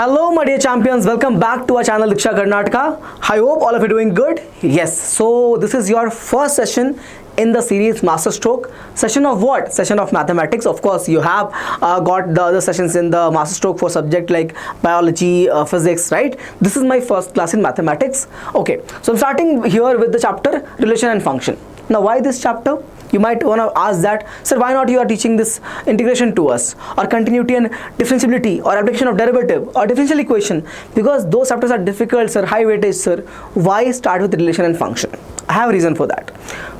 Hello my dear champions, welcome back to our channel Deeksha Karnataka. I hope all of you are doing good. Yes, so this is your first session in the series Masterstroke. Session of what? Session of mathematics. Of course, you have got the other sessions in the Masterstroke for subject like biology, physics, right? This is my first class in mathematics. Okay, so I'm starting here with the chapter relation and function. Now, why this chapter? You might want to ask that, sir, why not you are teaching this integration to us, or continuity and differentiability, or application of derivative, or differential equation? Because those chapters are difficult, sir, high weightage, sir. Why start with relation and function? I have a reason for that.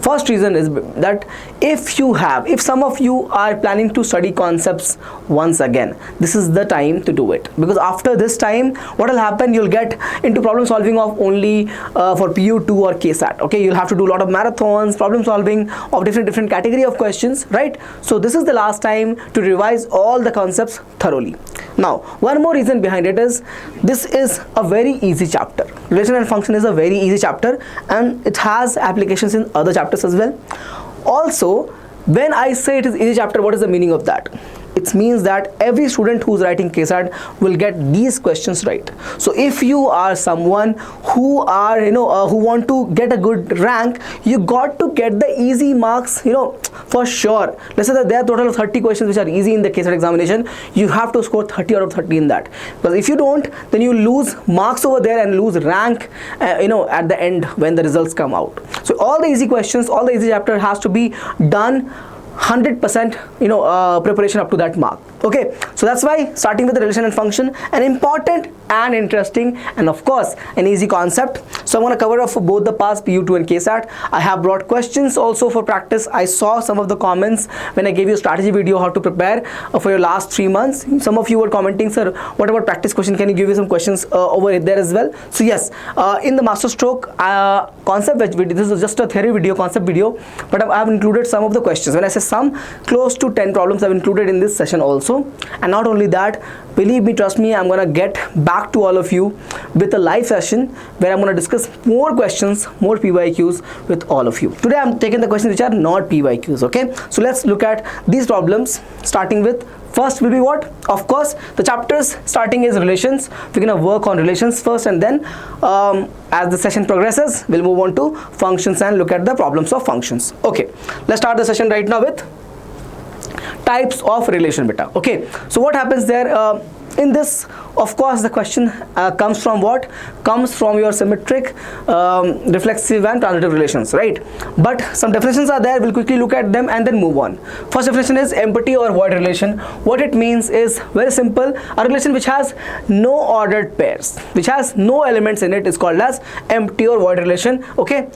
First reason is that if some of you are planning to study concepts once again, this is the time to do it. Because after this time, what will happen? You'll get into problem solving of only for PU2 or KCET. Okay, you'll have to do a lot of marathons, problem solving of different category of questions, right? So this is the last time to revise all the concepts thoroughly. Now, one more reason behind it is this is a very easy chapter. Relation and function is a very easy chapter, and it has applications in other chapters as well. Also, when I say it is easy chapter, what is the meaning of that? It means that every student who's writing KCET will get these questions right. So if you are someone who are who want to get a good rank, you got to get the easy marks, for sure. Let's say that there are total of 30 questions which are easy in the KCET examination. You have to score 30 out of 30 in that, because if you don't, then you lose marks over there and lose rank at the end when the results come out. So all the easy questions, all the easy chapter has to be done 100% preparation up to that mark. Okay, so that's why starting with the relation and function, an important and interesting and of course an easy concept. So I'm going to cover up for both the past PU2 and KCET. I have brought questions also for practice. I saw some of the comments when I gave you a strategy video how to prepare for your last 3 months. Some of you were commenting, sir, what about practice question? Can you give me some questions over there as well? So yes, in the Masterstroke concept video, this is just a theory video, concept video, but I have included some of the questions. When I say some, close to 10 problems I've included in this session also. And not only that, believe me, trust me, I'm gonna get back to all of you with a live session where I'm gonna discuss more questions, more PYQs with all of you. Today I'm taking the questions which are not PYQs. Okay, so let's look at these problems, starting with first will be what? Of course, the chapters starting is relations. We're gonna work on relations first, and then as the session progresses, we'll move on to functions and look at the problems of functions. Okay, let's start the session right now with types of relation beta. Okay, so what happens there in this? Of course, the question comes from what? Comes from your symmetric, reflexive and transitive relations, right? But some definitions are there. We'll quickly look at them and then move on. First definition is empty or void relation. What it means is very simple. A relation which has no ordered pairs, which has no elements in it, is called as empty or void relation. Okay,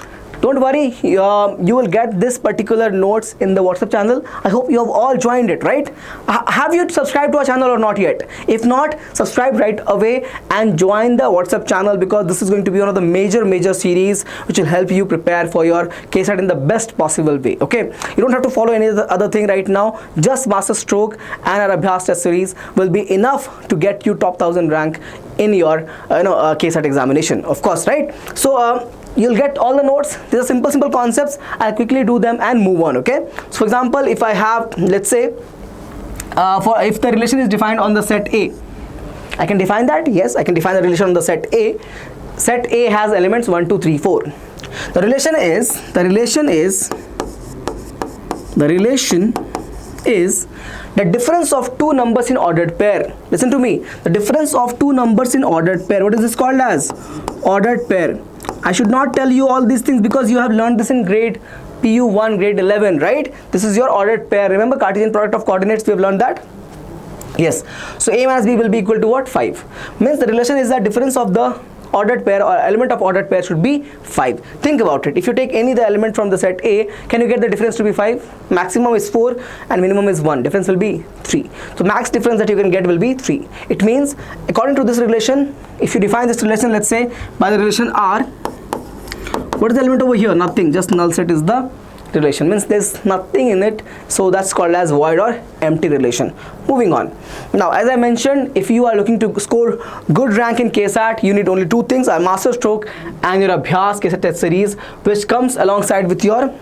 don't worry, you will get this particular notes in the WhatsApp channel. I hope you have all joined it, right? Have you subscribed to our channel or not yet? If not, subscribe right away and join the WhatsApp channel, because this is going to be one of the major series which will help you prepare for your KCET in the best possible way. Okay, you don't have to follow any other thing right now. Just Masterstroke and our ABHYAS test series will be enough to get you top 1000 rank in your KCET examination, of course, right? So you'll get all the notes. These are simple concepts. I'll quickly do them and move on. Okay, so for example, if I have, let's say, if the relation is defined on the set A, I can define that. Yes, I can define the relation on the set A. Set A has elements 1, 2, 3, 4. The relation is the difference of two numbers in ordered pair. Listen to me. The difference of two numbers in ordered pair. What is this called as? Ordered pair. I should not tell you all these things because you have learned this in grade PU1, grade 11, right? This is your ordered pair. Remember Cartesian product of coordinates, we have learned that? Yes. So A minus B will be equal to what? 5. Means the relation is the difference of the ordered pair or element of ordered pair should be 5. Think about it. If you take any of the element from the set A, can you get the difference to be 5? Maximum is 4 and minimum is 1. Difference will be 3. So max difference that you can get will be 3. It means according to this relation, if you define this relation, let's say by the relation R, what is the element over here? Nothing. Just null set is the relation. Means there's nothing in it. So that's called as void or empty relation. Moving on. Now, as I mentioned, if you are looking to score good rank in KCET, you need only two things: a Masterstroke and your ABHYAS KCET test series, which comes alongside with your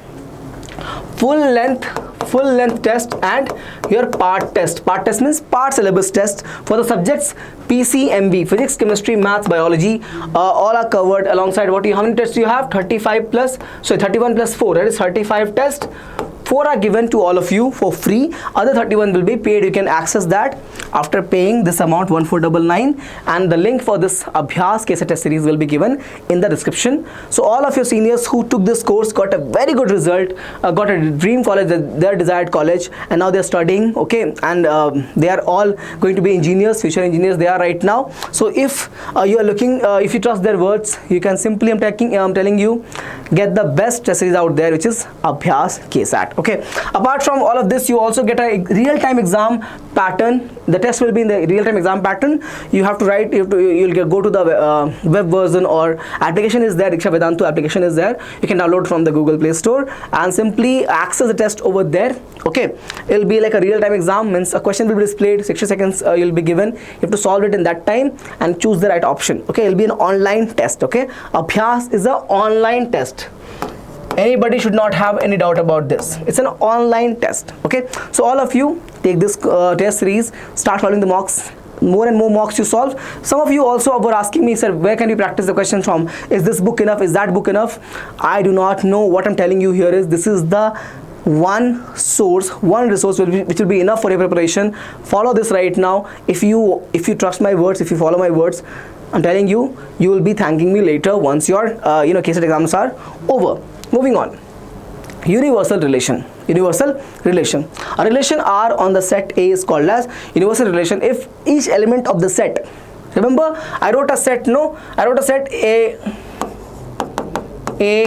full length test and your part test. Part test means part syllabus test for the subjects PCMB, physics, chemistry, maths, biology, all are covered alongside what you, how many tests you have? 31 plus 4, that is 35 tests. 4 are given to all of you for free, other 31 will be paid. You can access that after paying this amount 1499, and the link for this ABHYAS KCET test series will be given in the description. So all of your seniors who took this course got a very good result, got a dream college, their desired college, and now they're studying, okay, and they are all going to be engineers, future engineers they are right now. So if you are looking, if you trust their words, you can simply, I'm telling you, get the best test series out there, which is ABHYAS KCET. Okay, apart from all of this, you also get a real-time exam pattern. The test will be in the real-time exam pattern. You have to write, you'll go to the web version, or application is there, Deeksha Vedantu application is there. You can download from the Google Play Store and simply access the test over there. Okay, it'll be like a real-time exam, means a question will be displayed, 60 seconds you'll be given. You have to solve it in that time and choose the right option. Okay, it'll be an online test. Okay, ABHYAS is an online test. Anybody should not have any doubt about this. It's an online test. Okay, so all of you take this test series, start solving the mocks. More and more mocks you solve. Some of you also were asking me, sir, where can we practice the questions from? Is this book enough? Is that book enough? I do not know. What I'm telling you here is, this is the one source, one resource which will be enough for your preparation. Follow this right now. If you trust my words, if you follow my words, I'm telling you, you will be thanking me later once your KCET exams are over. Moving on, universal relation. Universal relation. A relation R on the set A is called as universal relation if each element of the set. Remember, I wrote a set. No, I wrote a set A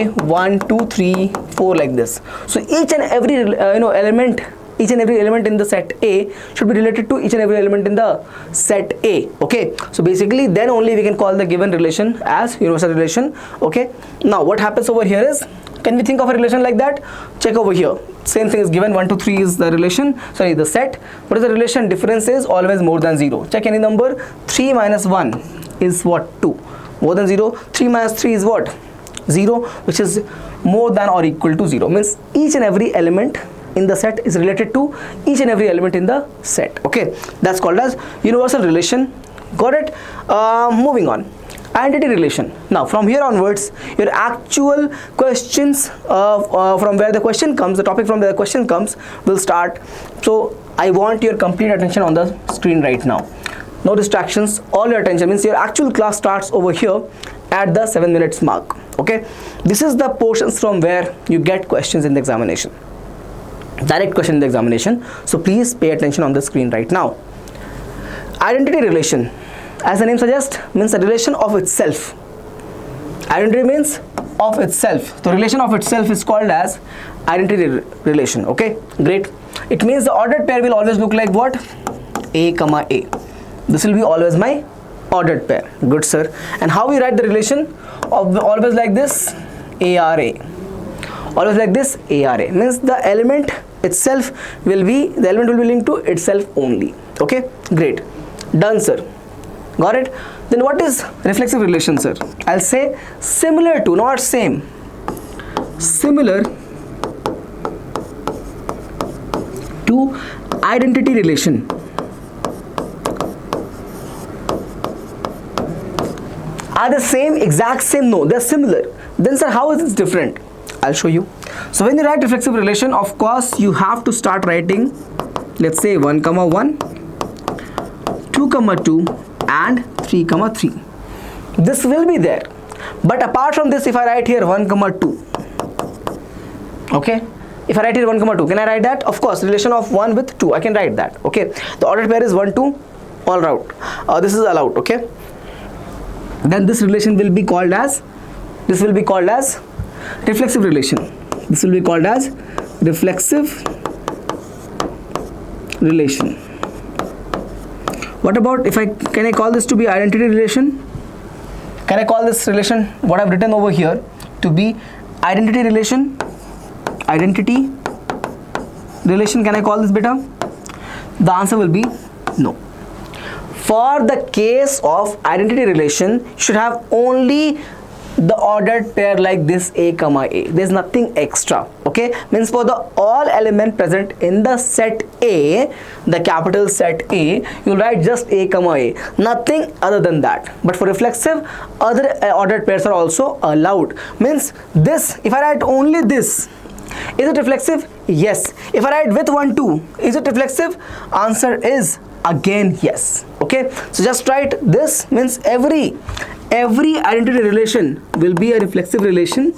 1 2 3 4 like this. So each and every element. Each and every element in the set A should be related to each and every element in the set A. Okay, so basically then only we can call the given relation as universal relation. Okay, now what happens over here is, can we think of a relation like that? Check over here. Same thing is given, 1 2 3 is the relation, sorry, the set. What is the relation? Difference is always more than 0. Check any number. 3 minus 1 is what? 2. More than 0. 3 minus 3 is what? 0, which is more than or equal to 0. Means each and every element in the set is related to each and every element in the set. Okay, that's called as universal relation. Got it? Moving on, identity relation. Now from here onwards, your actual questions from where the question comes, the topic from where the question comes will start. So I want your complete attention on the screen right now. No distractions, all your attention. Means your actual class starts over here at the 7 minutes mark. Okay, this is the portions from where you get questions in the examination, direct question in the examination. So please pay attention on the screen right now. Identity relation, as the name suggests, means a relation of itself. Identity means of itself. The relation of itself is called as identity relation. Okay, great. It means the ordered pair will always look like what? A comma A. This will be always my ordered pair. Good, sir. And how we write the relation? Always like this, ARA. Always like this, ARA. Means the element itself will be, the element will be linked to itself only. Okay, great. Done, sir. Got it? Then what is reflexive relation, sir? I'll say similar to, not same. Similar to identity relation. Are the same, exact same? No, they're similar. Then sir, how is this different? I'll show you. So when you write reflexive relation, of course you have to start writing, let's say 1 comma 1, 2 comma 2 and 3 comma 3. This will be there. But apart from this, if I write here 1 comma 2, okay, if I write here 1 comma 2, can I write that? Of course, relation of 1 with 2, I can write that. Okay, the ordered pair is 1 2, all out. This is allowed. Okay, then this relation will be called as, reflexive relation. This will be called as reflexive relation. What about if can I call this to be identity relation? Can I call this relation, what I've written over here, to be identity relation? Identity relation, can I call this beta? The answer will be no. For the case of identity relation, you should have only the ordered pair like this A comma A. There's nothing extra. Okay, means for the all element present in the set A, the capital set A, you'll write just A comma A, nothing other than that. But for reflexive, other ordered pairs are also allowed. Means this, if I write only this, is it reflexive? Yes. If I write with 1 2, is it reflexive? Answer is again yes. Okay, so just write this, means every identity relation will be a reflexive relation,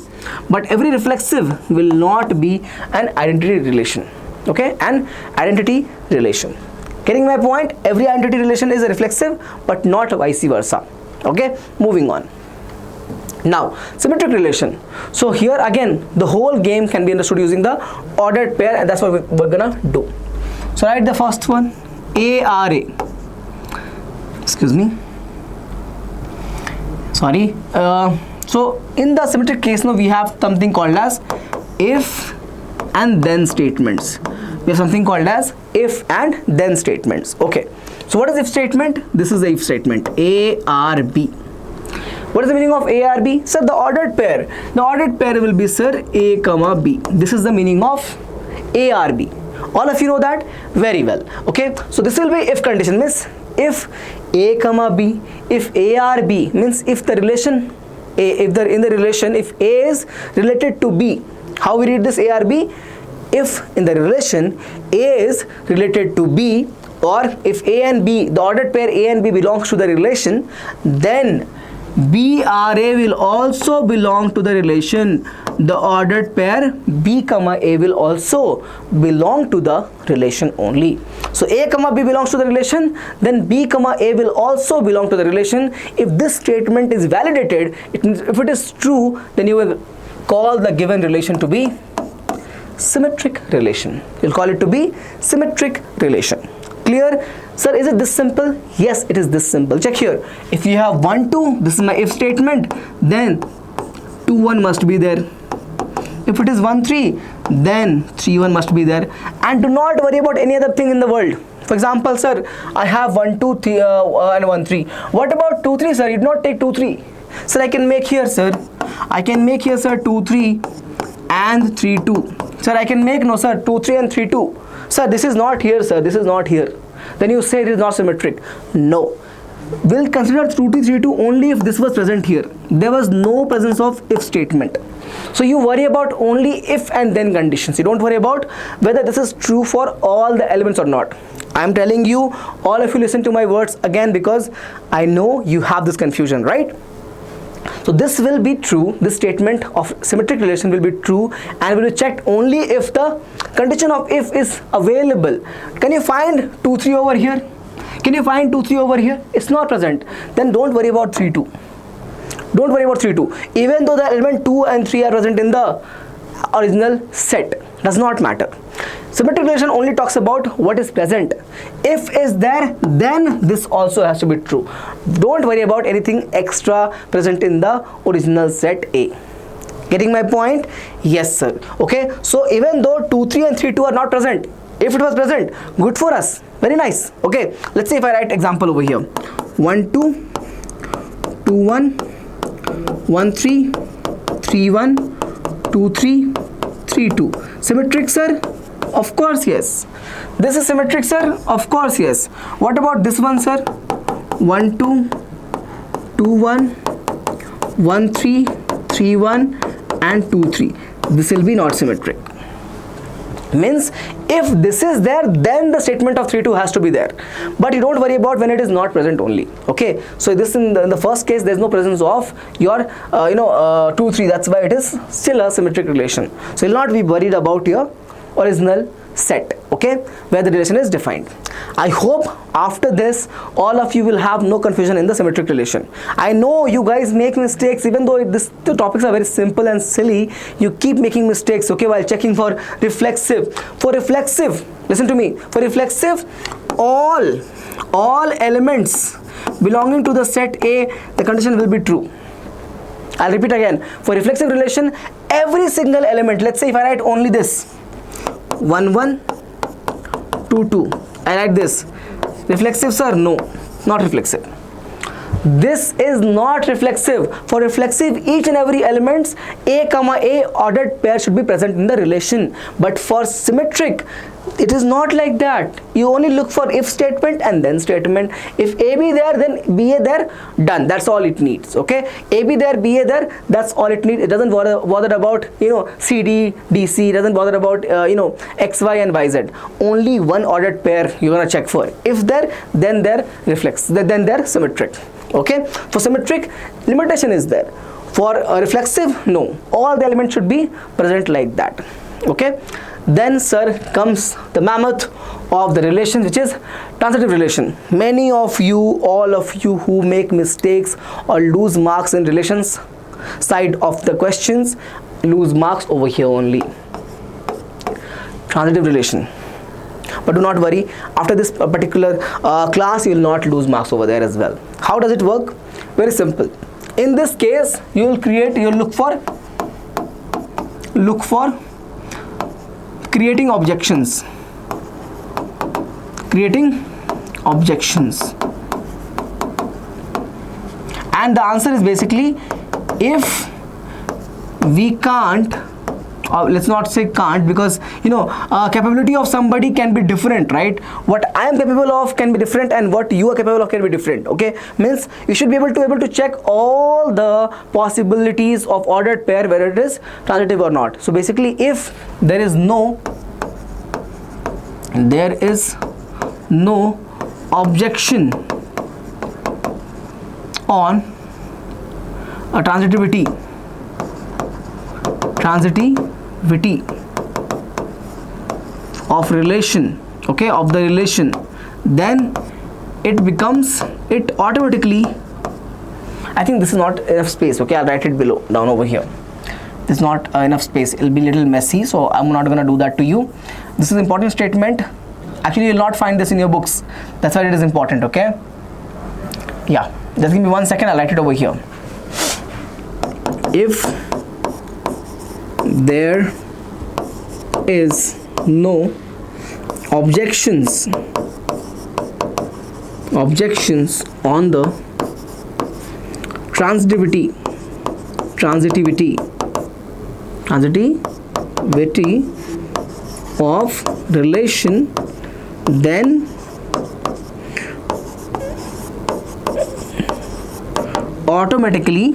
but every reflexive will not be an identity relation. Okay, an identity relation. Getting my point? Every identity relation is a reflexive, but not vice versa. Okay, moving on. Now, symmetric relation. So here again, the whole game can be understood using the ordered pair, and that's what we're gonna do. So write the first one, ARA. Excuse me. Sorry. So in the symmetric case now we have something called as if and then statements. We have something called as if and then statements. Okay. So what is if statement? This is the if statement, ARB. What is the meaning of ARB? Sir, the ordered pair. The ordered pair will be, sir, A comma B. This is the meaning of ARB. All of you know that very well. Okay. So this will be if condition, means if A comma B, if ARB, means if the relation if A is related to B. How we read this ARB? If in the relation A is related to B, or if A and B, the ordered pair A and B belongs to the relation, then BRA will also belong to the relation. The ordered pair B comma A will also belong to the relation only. So A comma B belongs to the relation, then B comma A will also belong to the relation. If this statement is validated, if it is true, then you will call the given relation to be symmetric relation. You'll call it to be symmetric relation. Clear? Sir, is it this simple? Yes, it is this simple. Check here. If you have 1 2, this is my if statement, then 2 1 must be there. If it is 1 3, then 3 1 must be there. And do not worry about any other thing in the world. For example, sir, I have 1 2 3 and 1 3. What about 2 3, sir? You do not take 2 3. Sir, I can make here, sir. I can make here, sir, 2 3 and 3 2. Sir, I can make, no, sir, 2 3 and 3 2. Sir, this is not here, sir. This is not here. Then you say it is not symmetric. No. We'll consider 2 3 3 2 only if this was present here. There was no presence of if statement. So you worry about only if and then conditions. You don't worry about whether this is true for all the elements or not. I am telling you, all of you listen to my words again, because I know you have this confusion, right? So this will be true, this statement of symmetric relation will be true and will be checked only if the condition of if is available. Can you find 2 3 over here? Can you find 2 3 over here? It's not present. Then don't worry about 3 2. Don't worry about 3 2. Even though the element 2 and 3 are present in the original set, does not matter. Symmetric relation only talks about what is present. If is there, then this also has to be true. Don't worry about anything extra present in the original set A. Getting my point? Yes, sir. Okay, so even though 2 3 and 3 2 are not present, if it was present, good for us. Very nice. Okay, let's see if I write example over here. 1 2 2 1 1 3 3 1 2 3 3 2. Symmetric, sir? Of course, yes. This is symmetric, sir? Of course, yes. What about this one, sir? 1 2 2 1 1 3 3 1 and 2 3. This will be not symmetric. Means if this is there, then the statement of 3 2 has to be there. But you don't worry about when it is not present only. Okay, so this in the first case there is no presence of your 2 3. That's why it is still a symmetric relation. So you'll not be worried about your original set, okay, where the relation is defined. I hope after this all of you will have no confusion in the symmetric relation. I know you guys make mistakes, even though the topics are very simple and silly. You keep making mistakes, okay, while checking for reflexive. For reflexive, listen to me, for reflexive, all elements belonging to the set A, the condition will be true. I'll repeat again. For reflexive relation, every single element, let's say if I write only this 1 1 2 2, I write this. Reflexive, sir? No, not reflexive. This is not reflexive. For reflexive, each and every elements A comma A ordered pair should be present in the relation. But for symmetric, it is not like that. You only look for if statement and then statement. If A be there, then B A there, done. That's all it needs. Okay, A be there, B A there, that's all it needs. It doesn't bother about C D D C. It doesn't bother about X Y and Y Z. Only one ordered pair you're gonna check for. If there, then they're then they're symmetric. Okay, for symmetric, limitation is there. For reflexive, no, all the elements should be present like that. Okay, then sir comes the mammoth of the relation, which is transitive relation. Many of you, all of you who make mistakes or lose marks in relations side of the questions, lose marks over here only. Transitive relation. But do not worry, after this particular class you will not lose marks over there as well. How does it work? Very simple. In this case, you will look for creating objections. And the answer is basically, if we can't, let's not say can't, because capability of somebody can be different, right? What I am capable of can be different and what you are capable of can be different. Okay, means you should be able to check all the possibilities of ordered pair, whether it is transitive or not. So basically, if there is no objection on a transitivity of relation, okay, of the relation, then it automatically, I think this is not enough space. Okay, I'll write it below, down over here. This is not enough space, it'll be a little messy, so I'm not gonna do that to you. This is important statement. Actually, you'll not find this in your books, that's why it is important. Okay, yeah, just give me 1 second, I'll write it over here. If there is no objections on the transitivity of relation, then automatically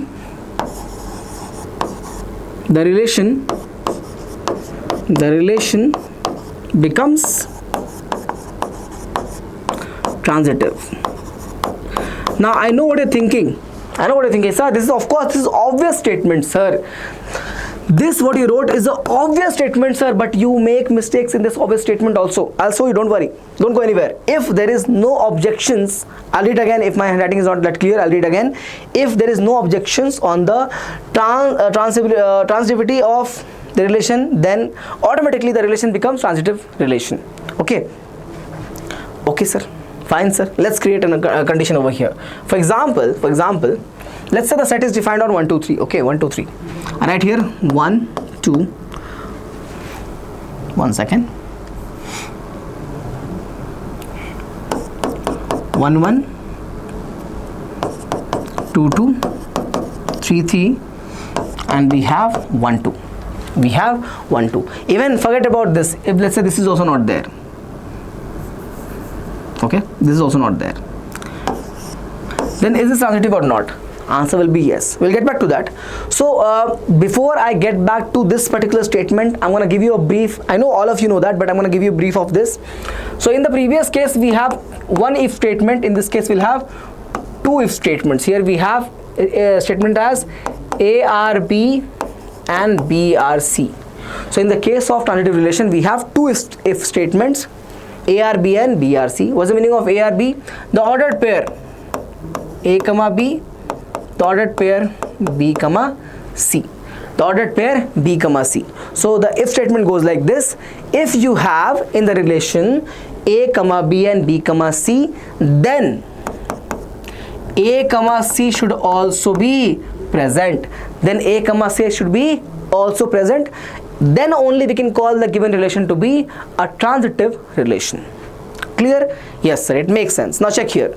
the relation becomes transitive. Now I know what you're thinking. Sir, this is obvious statement, sir. This what you wrote is an obvious statement, sir, but you make mistakes in this obvious statement also. I'll show you, don't worry, don't go anywhere. If there is no objections, I'll read again. If my handwriting is not that clear, I'll read again. If there is no objections on the transitivity of the relation, then automatically the relation becomes transitive relation. Okay, sir, fine, sir. Let's create a condition over here. For example, let's say the set is defined on 1 2 3. Okay, 1 2 3. I write here 1 2. 1 second. 1 1 2 2 3 3, and we have 1 2. Even forget about this. If let's say this is also not there. Okay, this is also not there. Then is this transitive or not? Answer will be yes. We'll get back to that. So before I get back to this particular statement, I'm going to give you a brief. I know all of you know that, but I'm going to give you a brief of this. So in the previous case, we have one if statement. In this case, we'll have two if statements. Here we have a statement as A R B and B R C. So in the case of transitive relation, we have two if statements, A R B and B R C. What's the meaning of A R B? The ordered pair A comma B, the ordered pair B comma C, the ordered pair B comma C. So the if statement goes like this: if you have in the relation A comma B and B comma C, then A comma C should also be present. Then A comma C should be also present. Then only we can call the given relation to be a transitive relation. Clear? Yes sir, it makes sense. Now check here.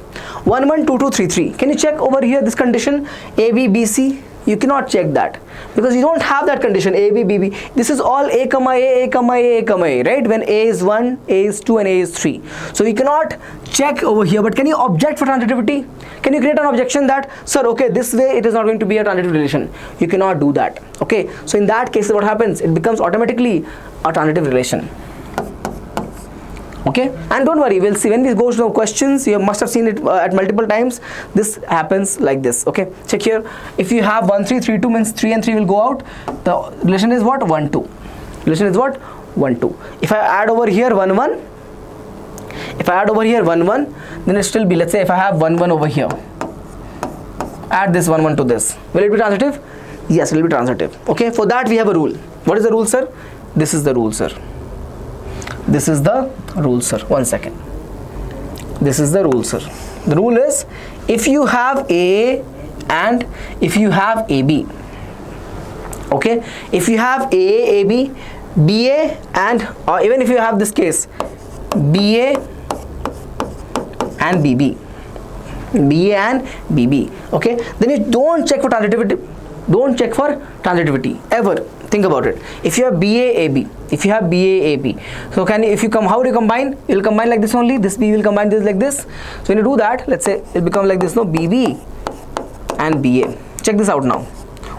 1 1 2 2 3 3. Can you check over here this condition A B B C? You cannot check that because you don't have that condition A B B B. This is all A comma A, A comma A, A comma A, right? When A is 1, A is 2 and A is 3. So we cannot check over here, but can you object for transitivity? Can you create an objection that, sir, okay, this way it is not going to be a transitive relation? You cannot do that. Okay, so in that case what happens? It becomes automatically a transitive relation. Okay, and don't worry, we'll see when this goes to the questions. You must have seen it at multiple times. This happens like this. Okay, check here. If you have 1 3 3 2 means 3 and 3 will go out. The relation is what? 1 2. Relation is what? 1 2. If I add over here 1 1, if I add over here 1 1, then it still be, let's say if I have 1 1 over here, add this 1 1 to this, will it be transitive? Yes, it will be transitive. Okay, for that we have a rule. What is the rule, sir? This is the rule, sir. This is the rule, sir. One second. This is the rule, sir. The rule is, if you have A and if you have AB, okay, if you have A, AB, BA, and or even if you have this case BA and BB, BA and BB, okay, then you don't check for transitivity. Don't check for transitivity ever. Think about it. If you have BA AB, if you have BA AB, so can you, if you come, how do you combine? You'll combine like this only. This B will combine this like this. So when you do that, let's say it becomes like this, no, BB and BA. Check this out now.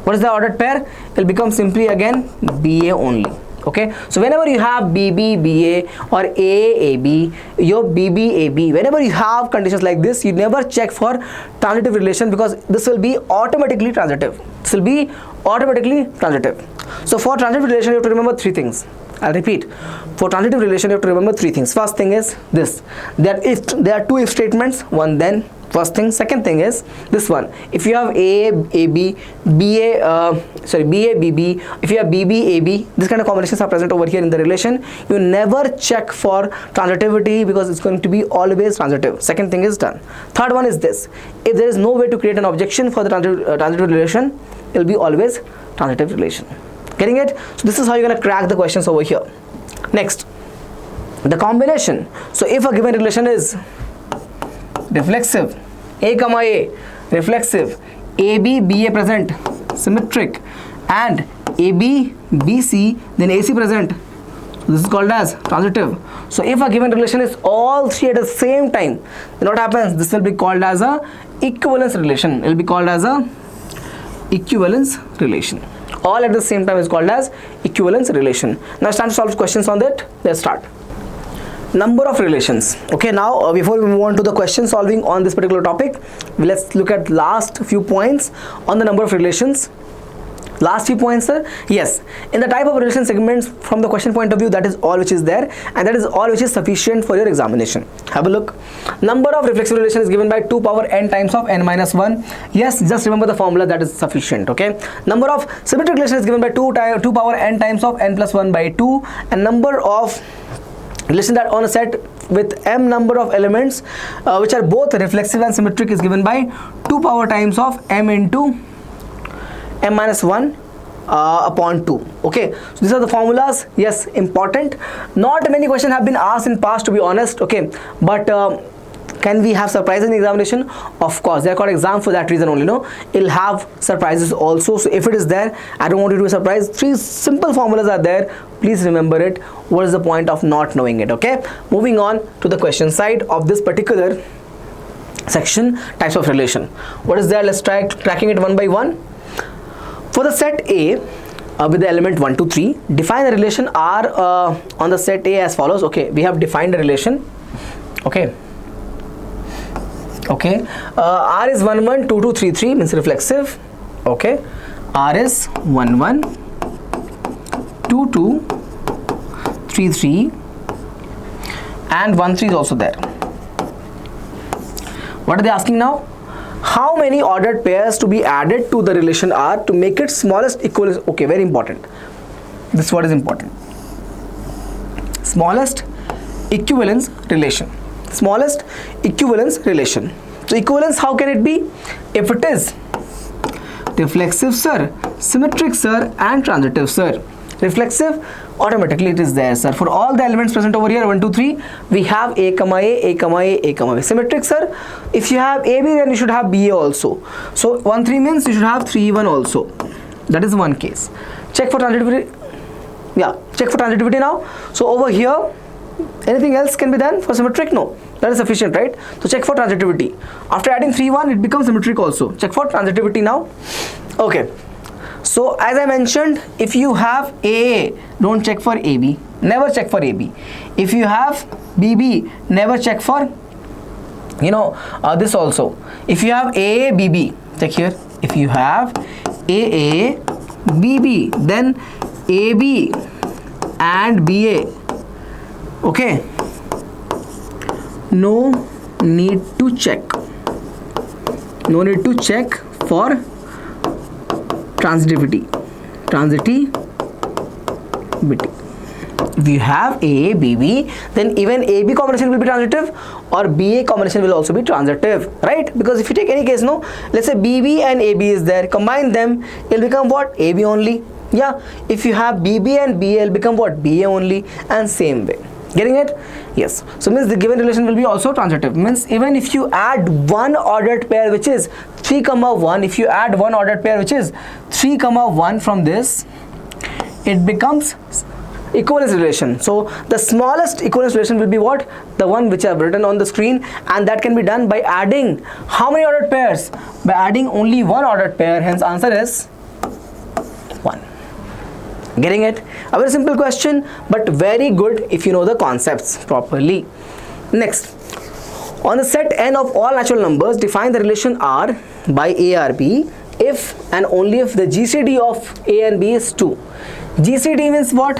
What is the ordered pair? It will become simply again BA only. Okay, so whenever you have BB BA or A AB, your BB AB, whenever you have conditions like this, you never check for transitive relation because this will be automatically transitive. This will be automatically transitive. So for transitive relation, you have to remember three things. I'll repeat. For transitive relation, you have to remember three things. First thing is this. There are two if statements. One then. First thing. Second thing is this one. If you have A, AB, BA, BA, BB, if you have BB, AB, this kind of combinations are present over here in the relation. You never check for transitivity because it's going to be always transitive. Second thing is done. Third one is this. If there is no way to create an objection for the transitive relation, it will be always transitive relation. Getting it? So this is how you're going to crack the questions over here. Next, the combination. So if a given relation is reflexive, A comma A, reflexive, AB, BA present, symmetric, and AB, BC, then AC present, so this is called as transitive. So if a given relation is all three at the same time, then what happens? This will be called as a equivalence relation. It will be called as a equivalence relation. All at the same time is called as equivalence relation. Now it's time to solve questions on that. Let's start. Number of relations. Okay, now before we move on to the question solving on this particular topic, let's look at last few points on the number of relations. Last few points, sir. Yes, in the type of relation segments from the question point of view, that is all which is there, and that is all which is sufficient for your examination. Have a look. Number of reflexive relation is given by 2 power n times of n minus 1. Yes, just remember the formula, that is sufficient. Okay. Number of symmetric relation is given by 2 power n times of n plus 1 by 2, and number of relation that on a set with m number of elements which are both reflexive and symmetric is given by 2 power times of m into m minus 1 upon 2. Okay, so these are the formulas. Yes, important. Not many questions have been asked in past, to be honest. Okay, but can we have surprises in the examination? Of course, they are called exam for that reason only. No, it'll have surprises also. So if it is there, I don't want you to be surprised. 3 simple formulas are there. Please remember it. What is the point of not knowing it? Okay, moving on to the question side of this particular section, types of relation. What is there? Let's try tracking it one by one. For the set A with the element 1 to 3, define the relation R on the set A as follows. Okay, we have defined the relation. Okay. Okay, R is 1 1 2 2 3 3 means reflexive. Okay, R is 1 1 2 2 3 3 and 1 3 is also there. What are they asking now? How many ordered pairs to be added to the relation R to make it smallest equivalence? Okay, very important. This word is important. Smallest equivalence relation. Smallest equivalence relation. So equivalence, how can it be? If it is reflexive, sir, symmetric, sir, and transitive, sir, Reflexive, automatically it is there, sir. For all the elements present over here, 1, 2, 3, we have A, A, A, A, A, A. Symmetric, sir. If you have AB, then you should have BA also. So 1, 3 means you should have 3, 1 also. That is one case. Check for transitivity. Yeah, check for transitivity now. So over here, anything else can be done for symmetric? No. That is sufficient, right? So check for transitivity. After adding 3, 1, it becomes symmetric also. Check for transitivity now. Okay. So as I mentioned, if you have AA, don't check for AB. Never check for AB. If you have BB, never check for, this also. If you have AA, BB, check here. If you have AA, BB, then AB and BA. Okay. No need to check. No need to check for transitivity. If you have A, BB, then even AB combination will be transitive or BA combination will also be transitive, right? Because if you take any case, no, let's say BB and AB is there, combine them, it will become what? AB only. Yeah, if you have BB and BA, it will become what? BA only, and same way. Getting it? Yes. So means the given relation will be also transitive. Means even if you add one ordered pair which is 3, 1, if you add one ordered pair which is 3, 1 from this, it becomes equivalence relation. So the smallest equivalence relation will be what? The one which I have written on the screen, and that can be done by adding how many ordered pairs? By adding only one ordered pair. Hence answer is 1. Getting it? A very simple question, but very good if you know the concepts properly. Next, on the set n of all natural numbers, define the relation R by A or B if and only if the GCD of A and B is 2. GCD means what?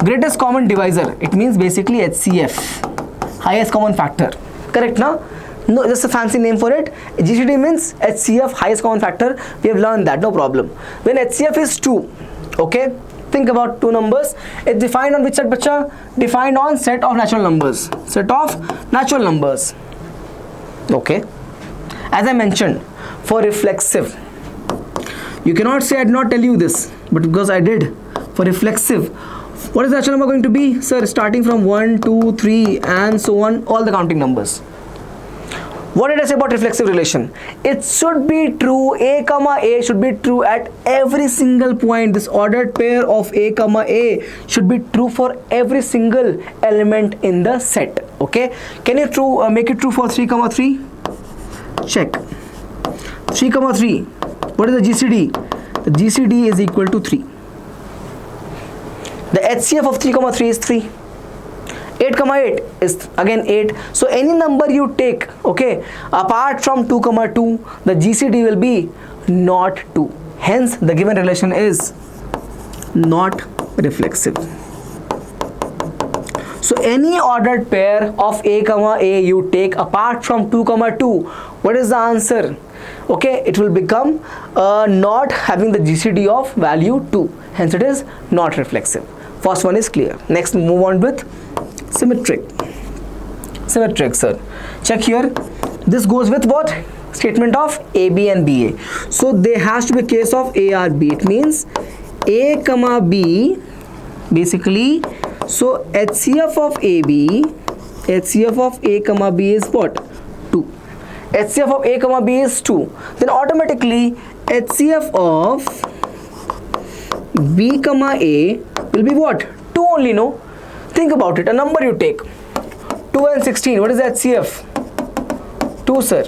Greatest common divisor. It means basically HCF, highest common factor. Correct now? No, just a fancy name for it. GCD means HCF, highest common factor. We have learned that, no problem. When HCF is 2, okay, think about two numbers. It's defined on which set, bacha? Defined on set of natural numbers. Set of natural numbers. Okay. As I mentioned, for reflexive, you cannot say I did not tell you this, but because I did. For reflexive, what is the natural number going to be? Sir, starting from 1, 2, 3 and so on, all the counting numbers. What did I say about reflexive relation? It should be true, A, A should be true at every single point. This ordered pair of A, A should be true for every single element in the set. Okay, can you make it true for 3, 3? Check. 3, 3. What is the GCD? The GCD is equal to 3. The HCF of 3, 3 is 3. 8, 8 is again 8. So any number you take, okay, apart from 2, 2, the GCD will be not 2. Hence, the given relation is not reflexive. So any ordered pair of A, you take apart from 2, 2, what is the answer? Okay, it will become not having the GCD of value 2. Hence, it is not reflexive. First one is clear. Next, move on with symmetric. Symmetric, sir. Check here. This goes with what? Statement of AB and BA. So there has to be a case of A or B. It means A, B, basically. So HCF of AB, HCF of A, B is what? 2. HCF of A, B is 2. Then automatically HCF of B, A will be what? 2 only, no? Think about it. A number you take. 2 and 16. What is the HCF? 2, sir.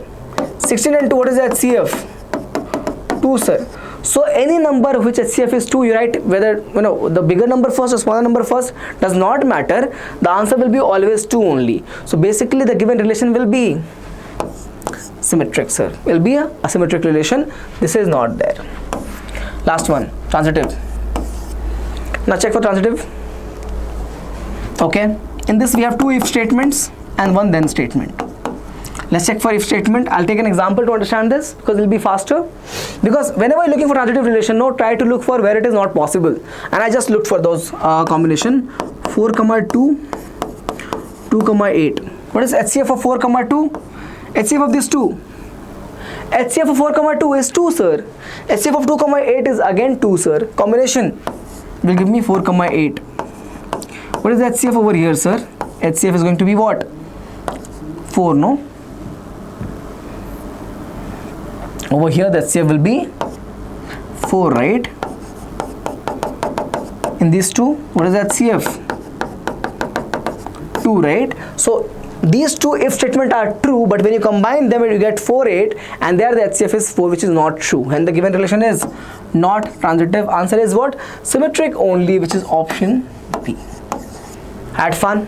16 and 2. What is the HCF? 2, sir. So any number which HCF is 2, you write whether the bigger number first or smaller number first, does not matter. The answer will be always 2 only. So basically the given relation will be symmetric, sir. Will be a symmetric relation. This is not there. Last one, transitive. Now check for transitive. Okay, in this we have 2 if statements and 1 then statement. Let's check for if statement. I'll take an example to understand this because it will be faster. Because whenever you're looking for transitive relation, try to look for where it is not possible. And I just looked for those combination 4, 2, 2, 8. What is HCF of 4, 2? HCF of this 2. HCF of 4, 2 is 2, sir. HCF of 2, 8 is again 2, sir. Combination will give me 4, 8. What is the HCF over here, sir? HCF is going to be what? 4, no? Over here the HCF will be 4, right? In these two, what is the HCF? 2, right? So these two if statement are true, but when you combine them you get 4, 8, and there the HCF is 4, which is not true, and the given relation is not transitive. Answer is what? Symmetric only, which is option B. Had fun?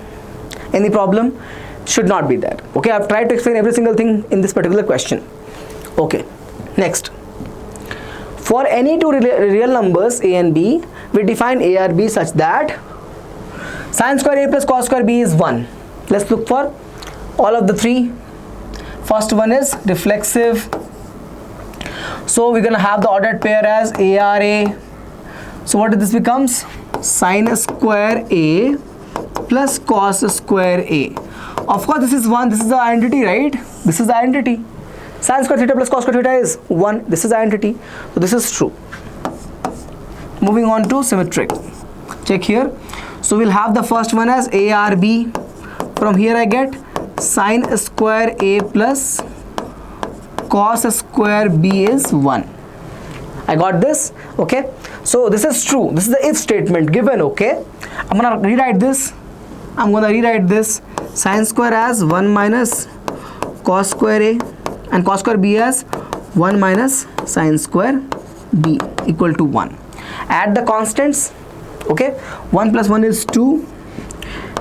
Any problem? Should not be there. Okay, I've tried to explain every single thing in this particular question. Okay, next. For any two real numbers a and b, we define a or b such that sin square a plus cos square b is 1. Let's look for all of the three. First one is reflexive. So we're gonna have the ordered pair as ARA. So what this becomes? Sin square A plus cos square A. Of course this is 1, this is the identity, right? This is the identity. Sin square theta plus cos square theta is 1. This is the identity. So this is true. Moving on to symmetric. Check here. So we'll have the first one as ARB. From here I get sin square A plus cos square B is 1. I got this. Okay, so this is true. This is the if statement given. Okay, I'm gonna rewrite this. Sin square as 1 minus cos square A and cos square B as 1 minus sin square B equal to 1. Add the constants. Okay, 1 plus 1 is 2.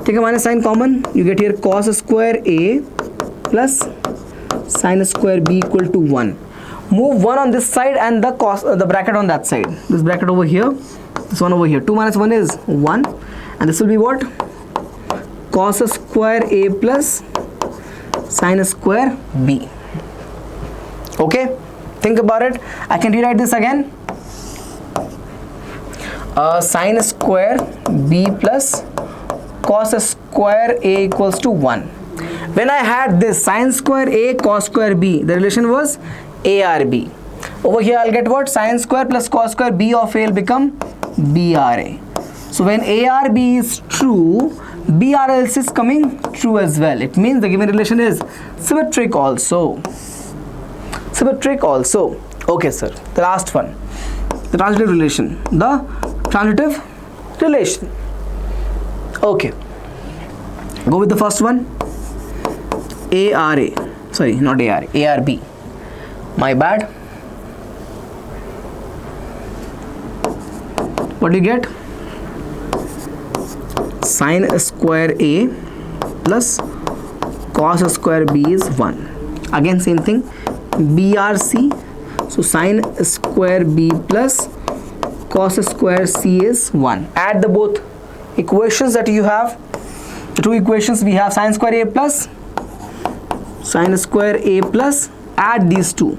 Take a minus sign common. You get here cos square A plus sin square B equal to 1. Move 1 on this side and the bracket on that side. This bracket over here, this one over here. 2 minus 1 is 1, and this will be what? Cos square A plus sin square B. Okay, think about it. I can rewrite this again. Sin square B plus cos square A equals to 1. When I had this sin square A cos square B, the relation was ARB. Over here I'll get what? Sin square plus cos square B of A will become BRA. So when ARB is true, BRA is coming true as well. It means the given relation is symmetric also. Symmetric also. Okay, sir. The last one, the transitive relation. The transitive relation. Okay. Go with the first one. ARA. Sorry, not ARA. ARB. My bad. What do you get? Sin square A plus cos square B is 1. Again same thing. BRC. So sin square B plus cos square C is 1. Add the both equations that you have. The two equations we have sin square A plus sin square A plus, add these two.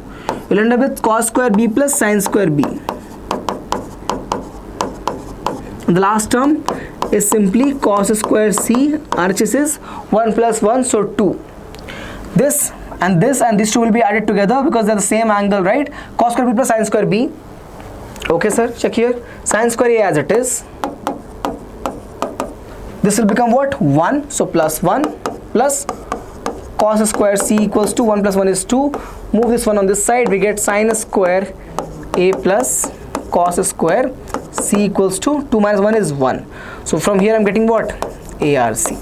You'll end up with cos square B plus sin square B. And the last term is simply cos square C. RHS is 1 plus 1, so 2. This and these two will be added together because they're the same angle, right? Cos square B plus sin square B. Okay, sir, check here. Sin square A as it is. This will become what? 1, so plus 1 plus cos square C equals to 1 plus 1 is 2. Move this one on this side, we get sin square A plus cos square C equals to 2 minus 1 is 1. So from here I'm getting what? ARC.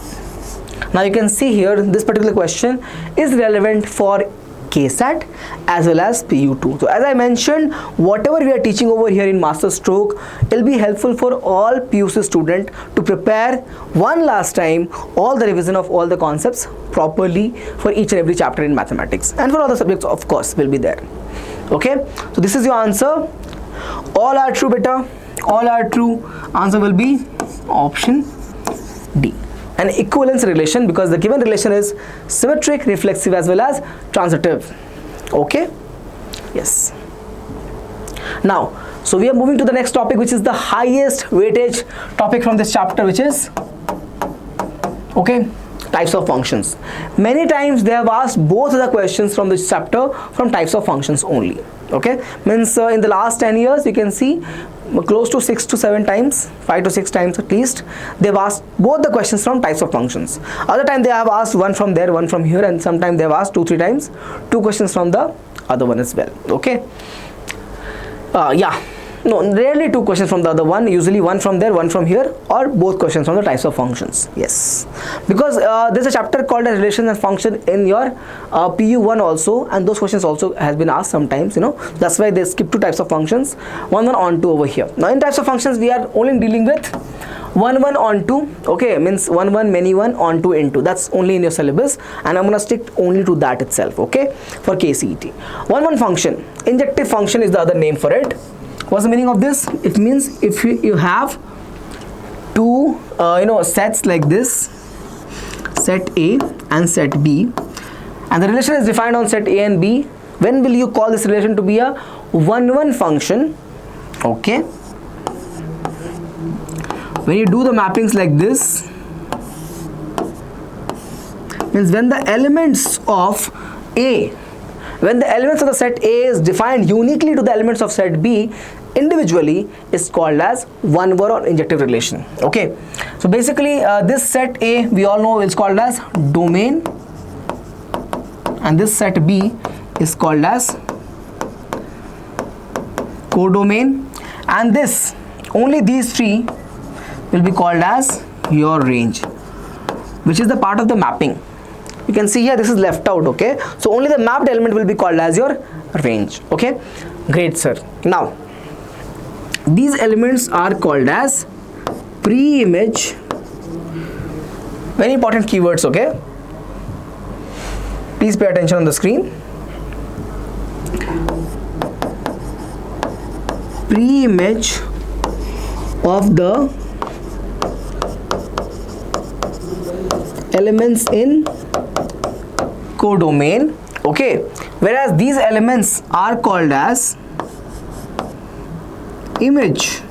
Now you can see here this particular question is relevant for KCET as well as PU2. So as I mentioned, whatever we are teaching over here in Masterstroke will be helpful for all PUC student to prepare one last time all the revision of all the concepts properly for each and every chapter in mathematics, and for other subjects of course will be there. Okay, so this is your answer. All are true, beta. All are true. Answer will be option D. An equivalence relation, because the given relation is symmetric, reflexive as well as transitive. Okay, yes. Now, so we are moving to the next topic, which is the highest weightage topic from this chapter, which is, okay, types of functions. Many times they have asked both the questions from this chapter from types of functions only. Okay, means in the last 10 years you can see close to 6 to 7 times, 5 to 6 times at least, they've asked both the questions from types of functions. Other time they have asked one from there, one from here, and sometimes they have asked 2-3 times 2 questions from the other one as well. Okay, no, rarely 2 questions from the other one, usually one from there, one from here, or both questions from the types of functions. Yes, because there's a chapter called as relations and function in your PU1 also, and those questions also has been asked sometimes, you know, that's why they skip 2 types of functions, 1 on 2 over here. Now in types of functions we are only dealing with 1 on 2, okay, means 1 many 1 on 2 into, that's only in your syllabus, and I'm gonna stick only to that itself, okay, for KCET. 1 function, injective function is the other name for it. What's the meaning of this? It means if you have 2 sets like this, set A and set B, and the relation is defined on set A and B, when will you call this relation to be a 1 function? Okay, when you do the mappings like this, means when the elements of A, when the elements of the set A is defined uniquely to the elements of set B individually, is called as 1 or injective relation. Okay, so basically this set A we all know is called as domain, and this set B is called as codomain, and this, only these 3 will be called as your range, which is the part of the mapping. You can see here this is left out. Okay, so only the mapped element will be called as your range. Okay, great sir. Now these elements are called as pre-image, very important keywords. Okay, please pay attention on the screen. Pre-image of the elements in codomain. Okay, whereas these elements are called as image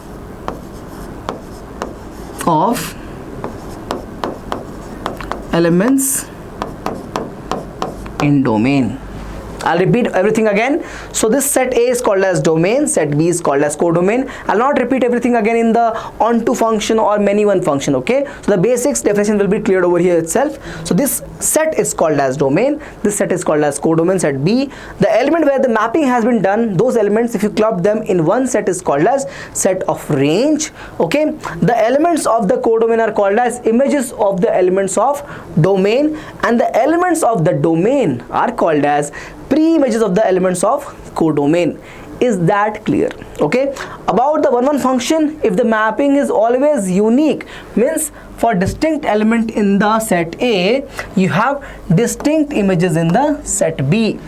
of elements in domain. I'll repeat everything again. So this set A is called as domain, set B is called as codomain. I'll not repeat everything again in the onto function or many one function. Okay, so the basics definition will be cleared over here itself. So this set is called as domain, this set is called as codomain, set B. The element where the mapping has been done, those elements, if you club them in one set, is called as set of range. Okay, the elements of the codomain are called as images of the elements of domain, and the elements of the domain are called as pre-images of the elements of codomain. Is that clear? Okay, about the 1 function, if the mapping is always unique, means for distinct element in the set A you have distinct images in the set B.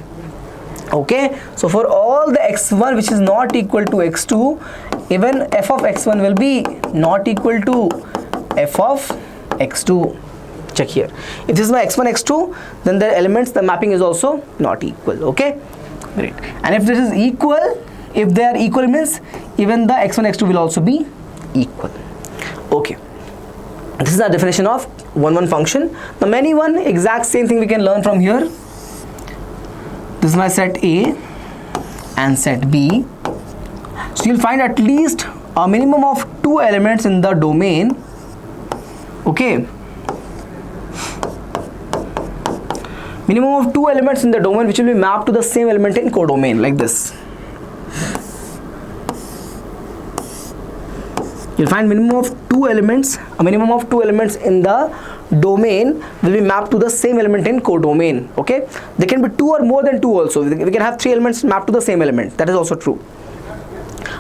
Okay, so for all the x1 which is not equal to x2, even f of x1 will be not equal to f of x2. Check here, if this is my x1 x2, then the elements, the mapping is also not equal. Okay, great. And if this is equal, if they are equal, means even the x1 x2 will also be equal. Okay, this is the definition of 1 function. The many one, exact same thing we can learn from here. This is my set A and set B, so you'll find at least a minimum of 2 elements in the domain. Okay, minimum of 2 elements in the domain which will be mapped to the same element in codomain, like this. You'll find minimum of 2 elements, a minimum of 2 elements in the domain will be mapped to the same element in codomain. Okay, there can be 2 or more than 2 also. We can have 3 elements mapped to the same element. That is also true.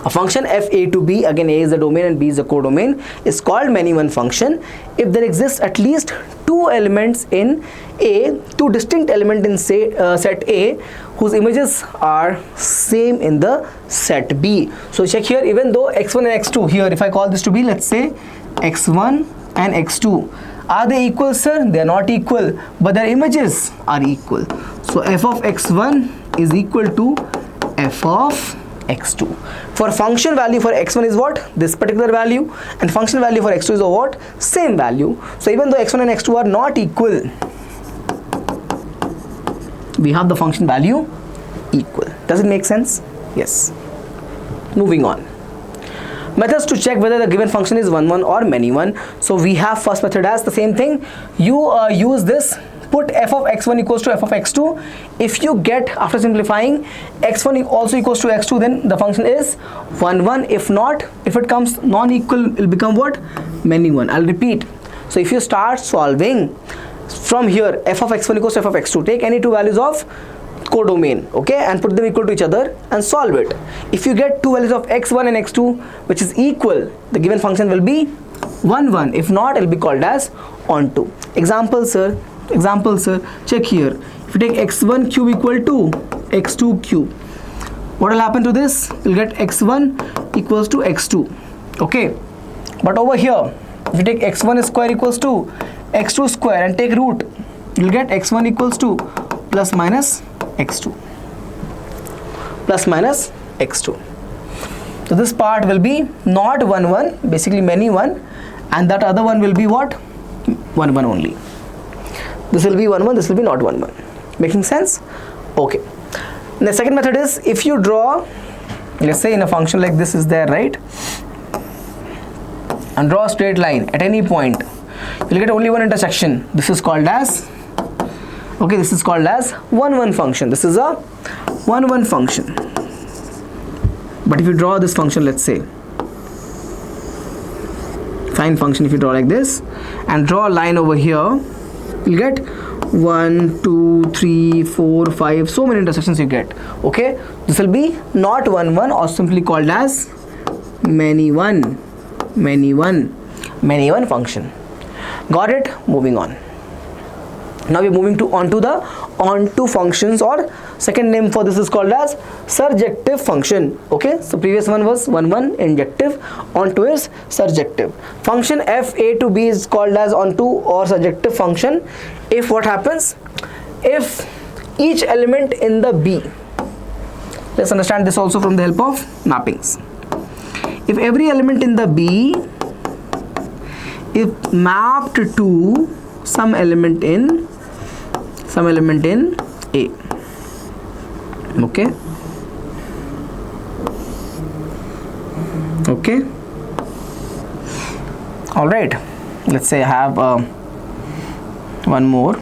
A function f a to b, again A is the domain and B is the codomain, is called many one function if there exists at least 2 elements in A, 2 distinct elements in set A whose images are same in the set B. So check here, even though x1 and x2 here, if I call this to be, let's say x1 and x2, are they equal, sir? They are not equal, but their images are equal. So f of x1 is equal to f of x2. For function value for x1 is what? This particular value, and function value for x2 is what? Same value. So even though x1 and x2 are not equal, we have the function value equal. Does it make sense? Yes. Moving on. Methods to check whether the given function is one or many one. So we have first method as the same thing. You use this, put f of x1 equals to f of x2. If you get, after simplifying, x1 also equals to x2, then the function is 1. If not, if it comes non-equal, it will become what? Many one. I'll repeat. So if you start solving from here, f of x1 equals to f of x2, take any two values of codomain, okay, and put them equal to each other and solve it. If you get two values of x1 and x2 which is equal, the given function will be 1. If not, it will be called as onto. Example sir, check here. If you take x1 cube equal to x2 cube, what will happen to this? You'll get x1 equals to x2, okay. But over here, if you take x1 square equals to x2 square and take root, you'll get x1 equals to plus minus x2, plus minus x2. So this part will be not 1, basically many one, and that other one will be what? 1 only. This will be 1, this will be not 1. Making sense? Okay. The second method is, if you draw, let's say in a function like this is there, right, and draw a straight line at any point, you'll get only one intersection. This is called as, okay, this is called as 1 function. This is a 1 function. But if you draw this function, let's say sine function, if you draw like this and draw a line over here, you'll get 1, 2, 3, 4, 5, so many intersections you get, okay. This will be not 1 or simply called as many one function. Got it? Moving on. Now we're moving to onto functions, or second name for this is called as surjective function, okay. So previous one was 1 injective, onto is surjective. Function f a to b is called as onto or surjective function if what happens? If each element in the B, let's understand this also from the help of mappings. If every element in the B is mapped to some element in A, okay, all right. Let's say I have one more.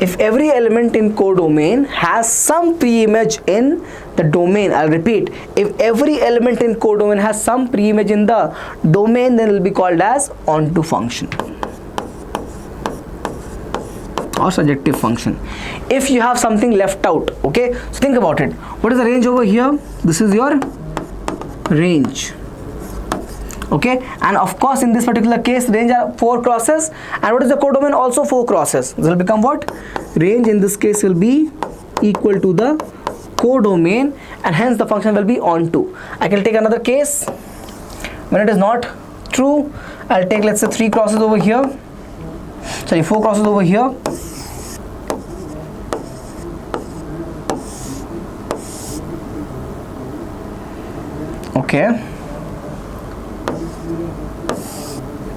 If every element in codomain has some pre-image in the domain, I'll repeat, if every element in codomain has some pre-image in the domain, then it will be called as onto function or surjective function. If you have something left out, okay, so think about it. What is the range over here? This is your range, okay, and of course in this particular case range are 4 crosses, and what is the codomain? Also 4 crosses. This will become what? Range in this case will be equal to the codomain, and hence the function will be onto. I can take another case when it is not true. I'll take, let's say, 3 crosses over here, sorry, 4 crosses over here, okay,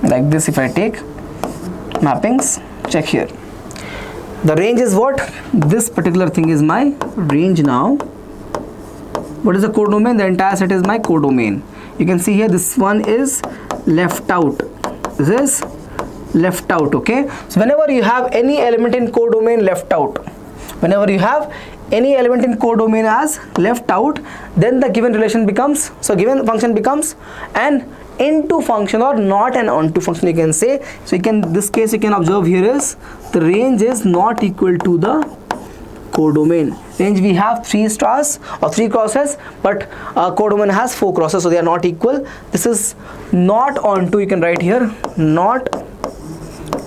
like this. If I take mappings, check here, the range is what? This particular thing is my range. Now what is the codomain? The entire set is my codomain. You can see here this one is left out, this is left out, okay. So whenever you have any element in codomain left out, whenever you have any element in codomain as left out, then the given relation becomes, so given function becomes an into function or not an onto function, you can say. So you can, this case you can observe here is the range is not equal to the codomain. Range we have 3 stars or 3 crosses, but codomain has 4 crosses, so they are not equal. This is not onto, you can write here, not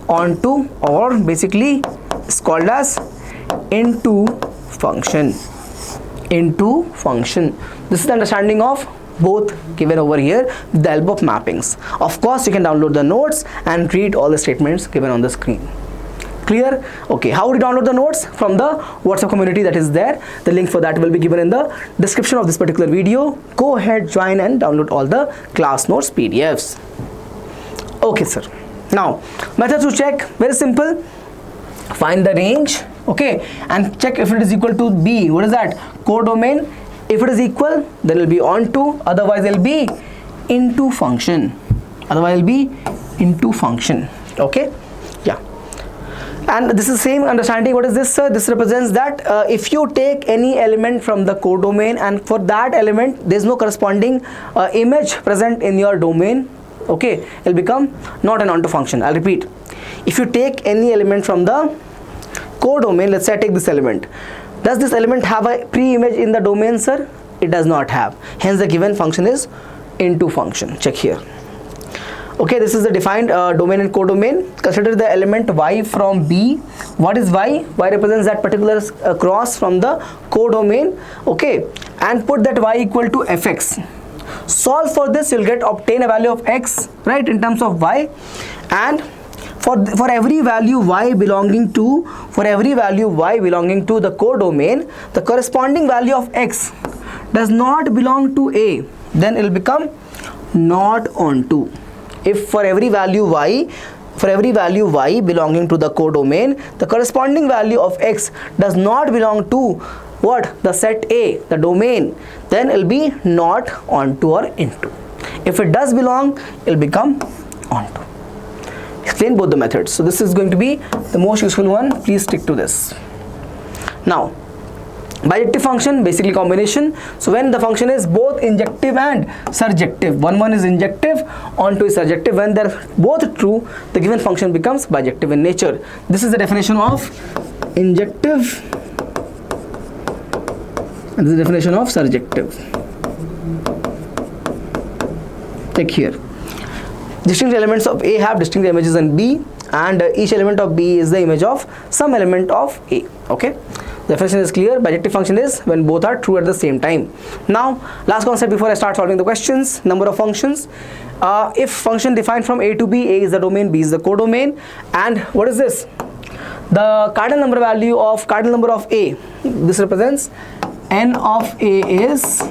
onto, or basically it's called as into function. Into function. This is the understanding of both given over here with the help of mappings. Of course, you can download the notes and read all the statements given on the screen. Clear? Okay, how to download the notes? From the WhatsApp community that is there. The link for that will be given in the description of this particular video. Go ahead, join and download all the class notes PDFs. Okay, sir. Now, method to check, very simple. Find the range, okay, and check if it is equal to B. What is that? Codomain. If it is equal, then it will be onto, otherwise it will be into function. Otherwise it will be into function. Okay, yeah. And this is same understanding. What is this, sir? This represents that if you take any element from the codomain and for that element there is no corresponding image present in your domain, okay, it will become not an onto function. I'll repeat. If you take any element from the codomain, let's say I take this element. Does this element have a pre-image in the domain, sir? It does not have. Hence the given function is into function. Check here. Okay, this is the defined domain and codomain. Consider the element y from B. What is y? Y represents that particular cross from the codomain. Okay, and put that y equal to fx. Solve for this, you'll obtain a value of x, right, in terms of y, and for every value y belonging to the codomain, the corresponding value of x does not belong to A, then it will become not onto. If for every value y belonging to the codomain, the corresponding value of x does not belong to what? The set A, the domain, then it will be not onto or into. If it does belong, it will become onto. Explain both the methods. So this is going to be the most useful one. Please stick to this. Now, bijective function, basically combination. So when the function is both injective and surjective, one is injective, onto is surjective. When they're both true, the given function becomes bijective in nature. This is the definition of injective, and this is the definition of surjective. Take here. Distinct elements of A have distinct images in B, and each element of B is the image of some element of A. Okay, the definition is clear. Bijective function is when both are true at the same time. Now, last concept before I start solving the questions: number of functions. If function defined from A to B, A is the domain, B is the codomain, and what is this? The cardinal number value of cardinal number of A. This represents n of A is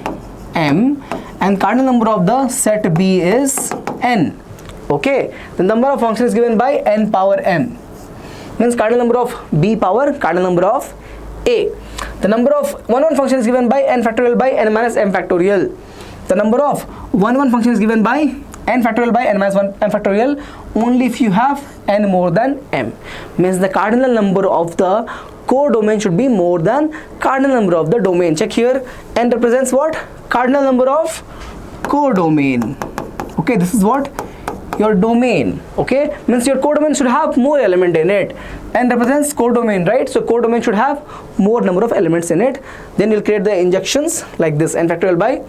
m, and cardinal number of the set B is n. Okay, the number of functions is given by n power m, means cardinal number of B power cardinal number of A. The number of one function is given by n factorial by n minus m factorial. The number of one function is given by n factorial by n minus 1 m factorial only if you have n more than m, means the cardinal number of the codomain should be more than cardinal number of the domain. Check here, n represents what? Cardinal number of codomain. Okay, this is what? Your domain. Okay, means your codomain should have more element in it. N represents codomain, right? So codomain should have more number of elements in it. Then you'll create the injections like this, n factorial by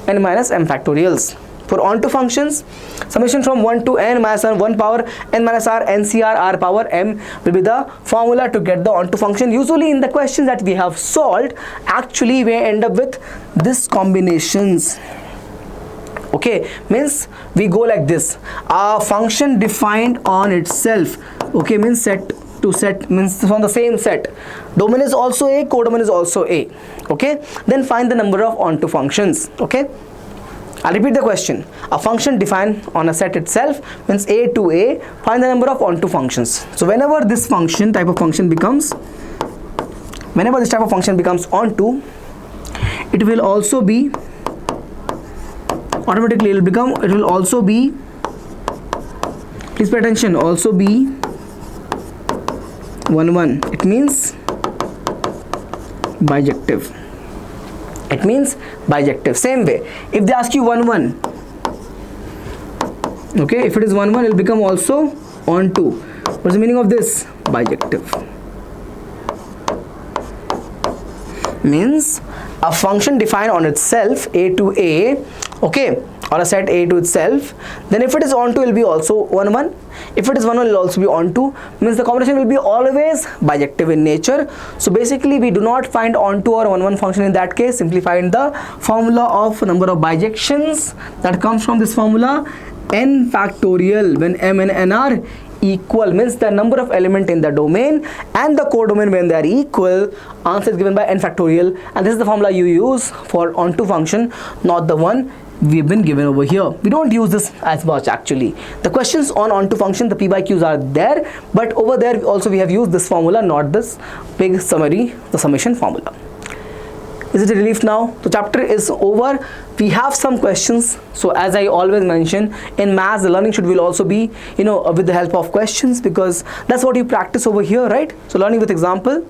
n minus m factorials. For onto functions, summation from 1 to n minus 1 power n minus r ncr r power m will be the formula to get the onto function. Usually in the questions that we have solved, actually we end up with this combinations. Okay, means we go like this: a function defined on itself, okay, means set to set, means from the same set, domain is also A, codomain is also A. Okay, then find the number of onto functions. Okay, I'll repeat the question. A function defined on a set itself means A to A, find the number of onto functions. So whenever this function type of function becomes, whenever this type of function becomes onto, it will also be automatically, it will also be, please pay attention, also be 1 it means bijective. It means bijective. Same way, if they ask you 1 okay, if it is 1 it will become also onto. What's the meaning of this? Bijective means a function defined on itself, A to A, okay, or a set A to itself, then if it is onto, it will be also 1 if it is 1 it will also be onto, means the combination will be always bijective in nature. So basically we do not find onto or 1 function in that case, simply find the formula of number of bijections that comes from this formula, n factorial, when m and n are equal, means the number of element in the domain and the codomain when they are equal, answer is given by n factorial, and this is the formula you use for onto function, not the one we've been given over here. We don't use this as much actually. The questions on onto function, the p by q's are there, but over there also we have used this formula, not this big summary, the summation formula. Is it a relief now? The chapter is over. We have some questions. So as I always mention, in maths the learning will also be, with the help of questions, because that's what you practice over here, right? So learning with example.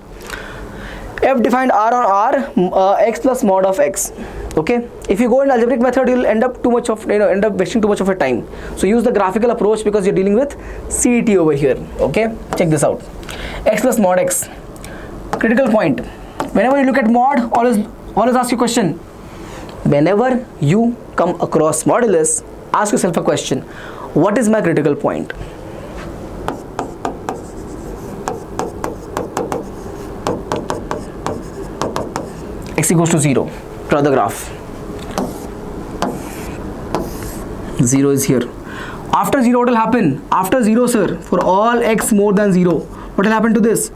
F defined R on R, x plus mod of x. Okay, if you go in algebraic method, you'll end up wasting too much of your time. So use the graphical approach because you're dealing with CET over here. Okay, check this out. X plus mod x. Critical point. Whenever you look at mod, always ask you a question. Whenever you come across modulus, ask yourself a question. What is my critical point? X equals to 0. Draw the graph. 0 is here. After 0, what will happen? After 0, sir, for all x more than 0, what will happen to this?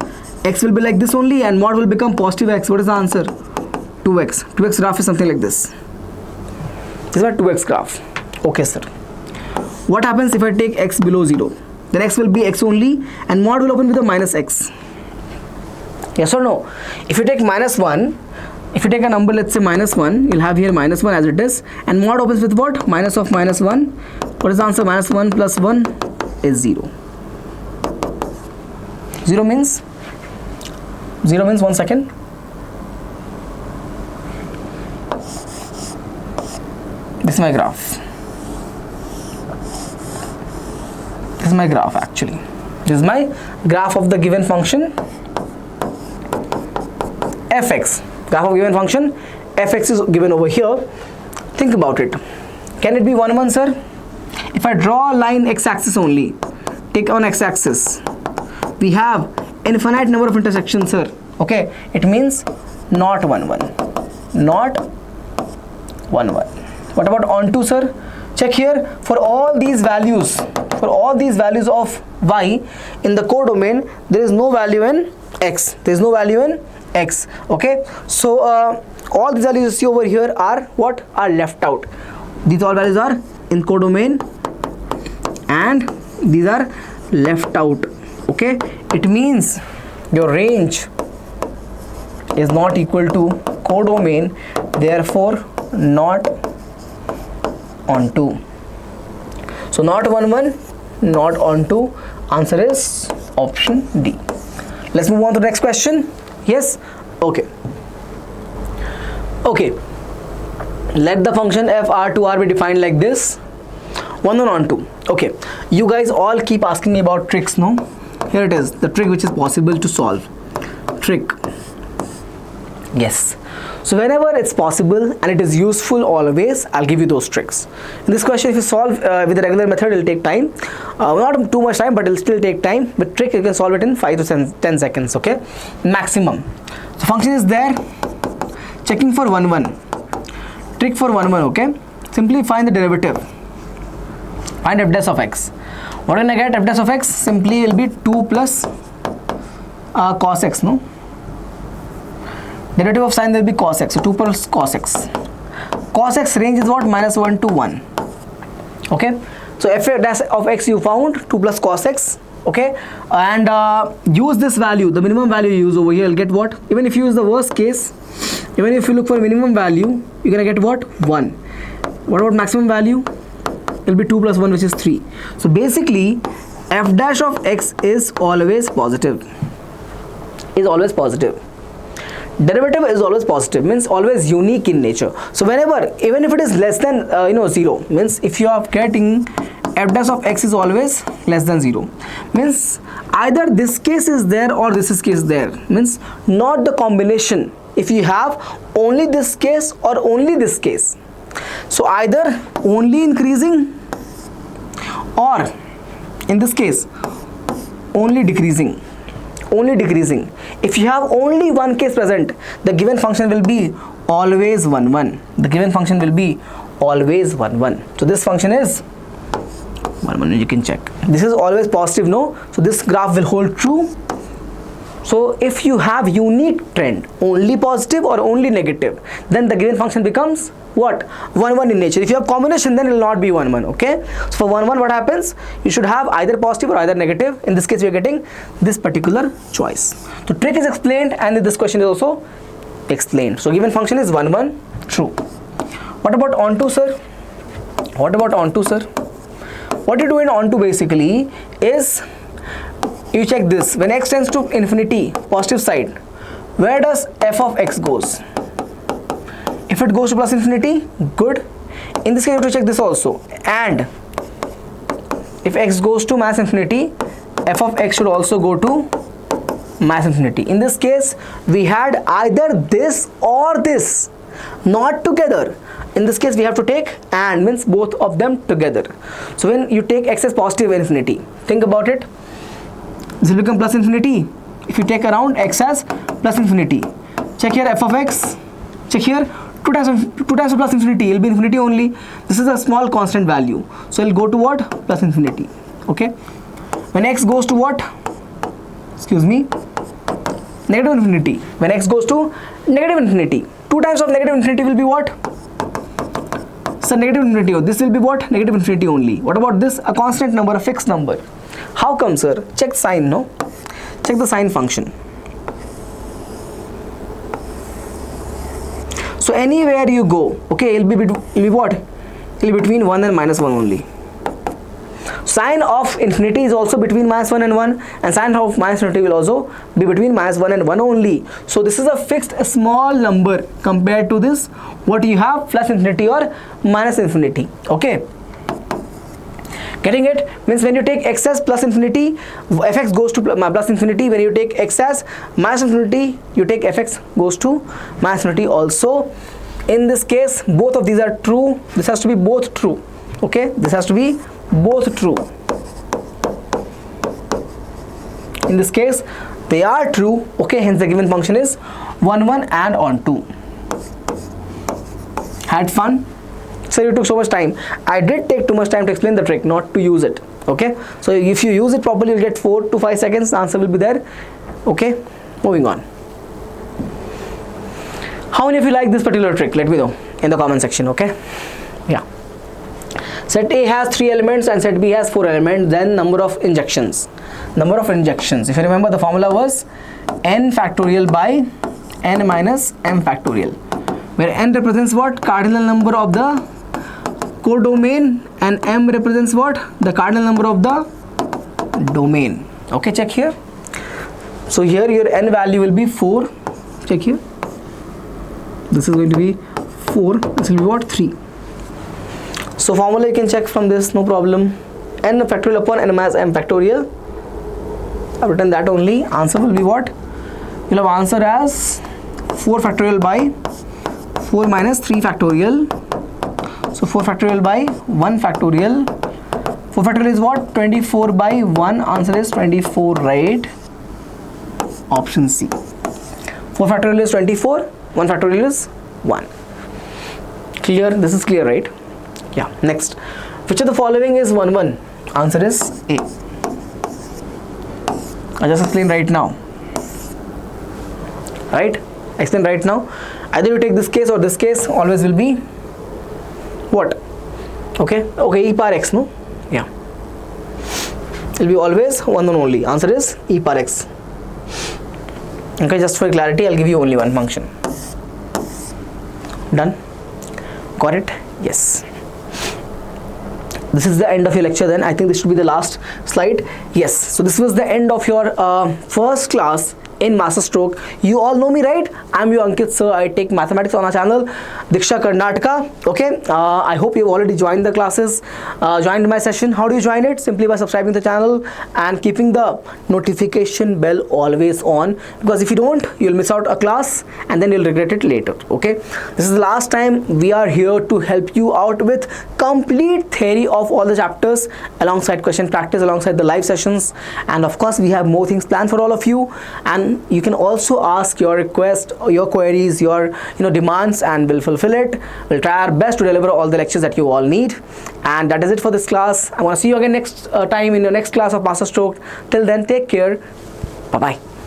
X will be like this only, and mod will become positive x. What is the answer? 2x. 2x graph is something like this. This is my 2x graph. Okay, sir. What happens if I take x below 0? Then x will be x only, and mod will open with a minus x. Yes or no? If you take minus 1, if you take a number, let's say minus 1, you'll have here minus 1 as it is, and mod opens with what? Minus of minus 1. What is the answer? Minus 1 plus 1 is 0. 0 means 1 second. This is my graph. This is my graph actually. This is my graph of the given function fx. Graph of given function fx is given over here. Think about it. Can it be 1 1, sir? If I draw a line x-axis only, take on x-axis, we have infinite number of intersections, sir. Okay, it means not 1 1, not 1 1. What about onto, sir? Check here. For all these values of y in the codomain, there is no value in x. There is no value in x. Okay, so all these values you see over here are what? Are left out. These all values are in codomain and these are left out. Okay, it means your range is not equal to codomain, therefore not onto. So not 1 1, not onto. Answer is option D. Let's move on to the next question. Yes. Okay. Let the function f r to r be defined like this. 1 1 onto. Okay, you guys all keep asking me about tricks, no? Here it is, the trick which is possible to solve. Trick. Yes. So whenever it's possible and it is useful, always I'll give you those tricks. In this question, if you solve with a regular method, it'll take time. Not too much time, but it'll still take time. But trick, you can solve it in 5 to 10 seconds. Okay, maximum. So function is there. Checking for 1 1. Trick for 1 1. Okay. Simply find the derivative. Find f dash of x. What will I get? F dash of x simply will be 2 plus cos x. No. Derivative of sine will be cos x, so 2 plus cos x. Cos x range is what? Minus 1 to 1. Okay, so f dash of x you found 2 plus cos x. Okay, and use this value, the minimum value you use over here, you'll get what? Even if you use the worst case, even if you look for minimum value, you're gonna get what? 1. What about maximum value? It'll be 2 plus 1, which is 3. So basically f dash of x is always positive. Derivative is always positive, means always unique in nature. So whenever, even if it is less than 0, means if you are getting f dash of x is always less than 0, means either this case is there or this is case there, means not the combination. If you have only this case or only this case, so either only increasing or in this case only decreasing. If you have only one case present, the given function will be always 1 1. The given function will be always 1 1. So this function is 1 1, you can check. This is always positive, no? So this graph will hold true. So if you have unique trend, only positive or only negative, then the given function becomes what? 1 1 in nature. If you have combination, then it will not be 1 1. Okay, so for 1 1, what happens? You should have either positive or either negative. In this case, we are getting this particular choice. So trick is explained, and this question is also explained. So given function is 1 1, true. What about onto, sir? What about onto, sir? What you do in onto basically is you check this. When x tends to infinity, positive side, where does f of x goes? If it goes to plus infinity, good. In this case, you have to check this also. And if x goes to mass infinity, f of x should also go to mass infinity. In this case, we had either this or this, not together. In this case, we have to take and, means both of them together. So when you take x as positive infinity, think about it. This will become plus infinity. If you take around x as plus infinity, check here f of x, check here 2 times of plus infinity, it will be infinity only. This is a small constant value, so it will go to what? Plus infinity. Okay, when x goes to what? Excuse me, negative infinity. When x goes to negative infinity, 2 times of negative infinity will be what? So negative infinity, this will be what? Negative infinity only. What about this? A constant number, a fixed number. How come, sir? Check sign, no? Check the sign function. So anywhere you go, okay, it'll be what? It'll be between 1 and minus 1 only. Sign of infinity is also between minus 1 and 1, and sign of minus infinity will also be between minus 1 and 1 only. So this is a fixed small number compared to this what you have, plus infinity or minus infinity. Okay, getting it? Means when you take x as plus infinity, fx goes to plus infinity. When you take x as minus infinity, you take fx goes to minus infinity also. In this case, both of these are true. This has to be both true. Okay, this has to be both true. In this case, they are true. Okay, hence the given function is 1 1 and onto. Had fun? So you took so much time. I did take too much time to explain the trick, not to use it. Okay, so if you use it properly, you'll get 4 to 5 seconds. The answer will be there. Okay, moving on. How many of you like this particular trick? Let me know in the comment section. Okay, yeah. Set A has 3 elements and set B has 4 elements. Then number of injections. Number of injections. If you remember, the formula was n factorial by n minus m factorial, where n represents what? Cardinal number of the codomain, and m represents what? The cardinal number of the domain. Okay, check here. So here your n value will be 4. Check here. This is going to be 4. This will be what? 3. So formula you can check from this, no problem. N factorial upon n minus m factorial. I've written that only. Answer will be what? You'll have answer as 4 factorial by 4 minus 3 factorial. So 4 factorial by 1 factorial. 4 factorial is what? 24 by 1. Answer is 24, right? Option C. 4 factorial is 24. 1 factorial is 1. Clear? This is clear, right? Yeah. Next. Which of the following is 1 1? Answer is A. I just explained right now. Right? Explain right now. Either you take this case or this case, always will be what? Okay, okay, e power x, no? Yeah. It will be always 1 1 only. Answer is e power x. Okay, just for clarity, I'll give you only one function. Done? Got it? Yes. This is the end of your lecture then. I think this should be the last slide. Yes. So this was the end of your first class in Masterstroke. You all know me, right? I'm your Ankit sir. I take mathematics on our channel, Deeksha Karnataka. Okay. I hope you've already joined the classes, joined my session. How do you join it? Simply by subscribing to the channel and keeping the notification bell always on, because if you don't, you'll miss out a class and then you'll regret it later. Okay. This is the last time we are here to help you out with complete theory of all the chapters alongside question practice, alongside the live sessions, and of course we have more things planned for all of you. And then you can also ask your request, your queries, your demands, and we'll fulfill it. We'll try our best to deliver all the lectures that you all need. And that is it for this class. I want to see you again next time in your next class of Masterstroke. Till then, take care. Bye bye.